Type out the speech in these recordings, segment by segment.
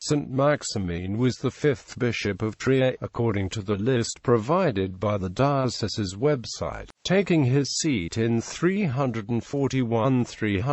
Saint Maximin was the fifth bishop of Trier, according to the list provided by the diocese's website, taking his seat in 342.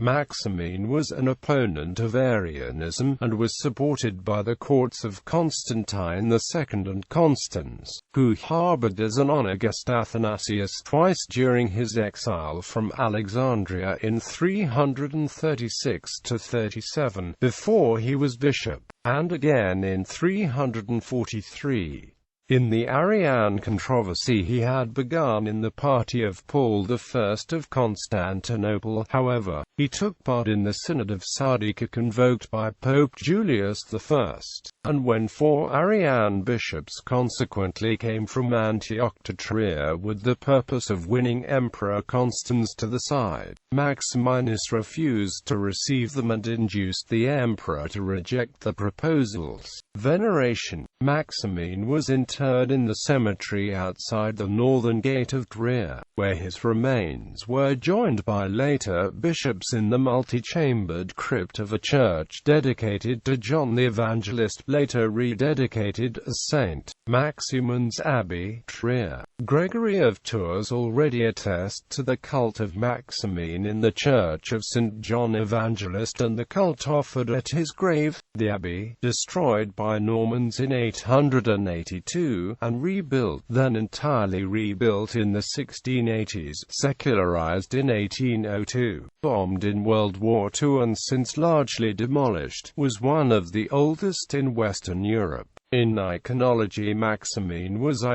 Maximin was an opponent of Arianism, and was supported by the courts of Constantine II and Constans, who harbored as an honor-guest Athanasius twice during his exile from Alexandria in 336–37, before he was bishop, and again in 343. In the Arian controversy he had begun in the party of Paul I of Constantinople. However, he took part in the Synod of Sardica convoked by Pope Julius I, and when 4 Arian bishops consequently came from Antioch to Trier with the purpose of winning Emperor Constans to the side, Maximinus refused to receive them and induced the emperor to reject the proposals. Veneration. Maximin was interred in the cemetery outside the northern gate of Trier, where his remains were joined by later bishops in the multi-chambered crypt of a church dedicated to John the Evangelist, later rededicated as St. Maximin's Abbey, Trier. Gregory of Tours already attests to the cult of Maximin in the Church of St. John Evangelist and the cult offered at his grave. The abbey, destroyed by Normans in 882, and rebuilt, then entirely rebuilt in the 1680s, secularized in 1802, bombed in World War II and since largely demolished, was one of the oldest in Western Europe. In iconology, Maximin was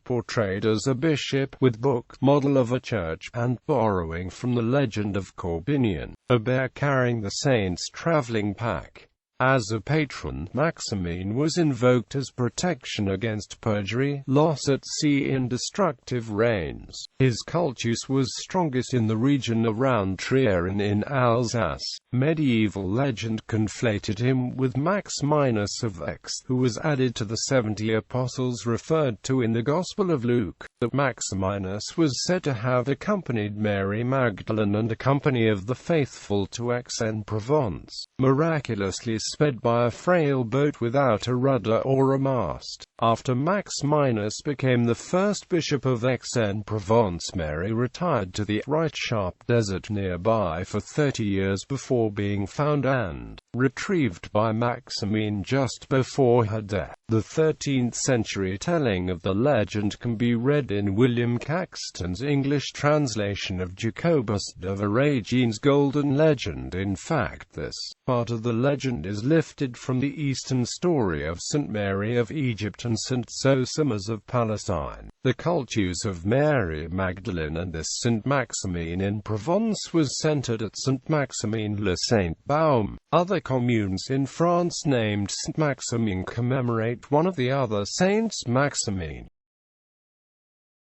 portrayed as a bishop, with book, model of a church, and borrowing from the legend of Corbinian, a bear carrying the saint's traveling pack. As a patron, Maximin was invoked as protection against perjury, loss at sea and destructive rains. His cultus was strongest in the region around Trier and in Alsace. Medieval legend conflated him with Maximinus of Aix, who was added to the 70 apostles referred to in the Gospel of Luke. That Maximinus was said to have accompanied Mary Magdalene and a company of the faithful to Aix-en-Provence, miraculously sped by a frail boat without a rudder or a mast. After Maximinus became the first bishop of Aix-en-Provence, Mary retired to the Reichschaft desert nearby for 30 years before being found and retrieved by Maximin just before her death. The 13th century telling of the legend can be read in William Caxton's English translation of Jacobus de Varagin's Golden Legend. In fact, this part of the legend is lifted from the Eastern story of St. Mary of Egypt and St. Zosimus of Palestine. The cultus of Mary Magdalene and this St. Maximin in Provence was centered at St. Maximin le Saint-Baume. Other communes in France named St. Maximin commemorate one of the other saints, Maximin.